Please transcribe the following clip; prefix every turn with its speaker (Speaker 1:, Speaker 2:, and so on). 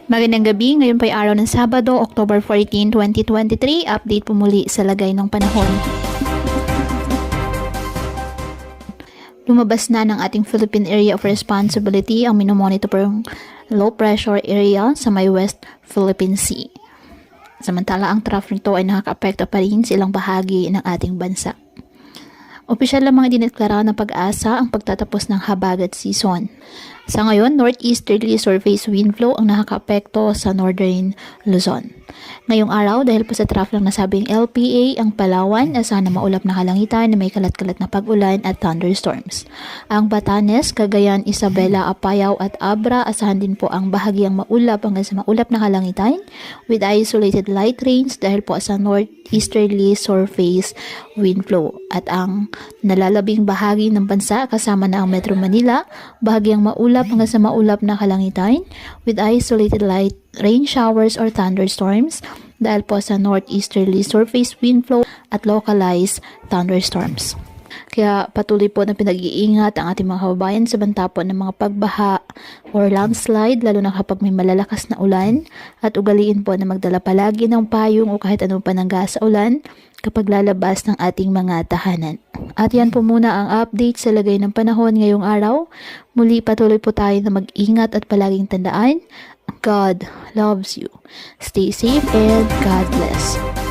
Speaker 1: Magandang gabi, ngayon po ay araw ng Sabado, October 14, 2023. Update po muli sa lagay ng panahon. Lumabas na ng ating Philippine Area of Responsibility ang minomonitor low pressure area sa may West Philippine Sea. Samantala ang trough nito ay nakakaapekto pa rin sa ilang bahagi ng ating bansa. Opisyal lamang dineklara ng Pag-asa ang pagtatapos ng habagat season. Sa ngayon, northeasterly surface wind flow ang nakakaapekto sa northern Luzon. Ngayong araw, dahil po sa trough ng nasabing LPA, ang Palawan asahan na maulap na kalangitan na may kalat-kalat na pag-ulan at thunderstorms. Ang Batanes, Cagayan, Isabela, Apayao at Abra asahan din po ang bahagyang maulap hanggang sa maulap na kalangitan with isolated light rains dahil po sa northeasterly surface wind flow. At ang nalalabing bahagi ng bansa kasama na ang Metro Manila, bahagyang maulap hanggang sa maulap na kalangitan with isolated light rain showers or thunderstorms dahil po sa northeasterly surface wind flow at localized thunderstorms. Kaya patuloy po na pinag-iingat ang ating mga kababayan sa banta po ng mga pagbaha or landslide lalo na kapag may malalakas na ulan at ugaliin po na magdala palagi ng payong o kahit anong panangga sa ulan kapag lalabas ng ating mga tahanan. At yan po muna ang update sa lagay ng panahon ngayong araw. Muli patuloy po tayo na mag-ingat at palaging tandaan, God loves you. Stay safe and God bless.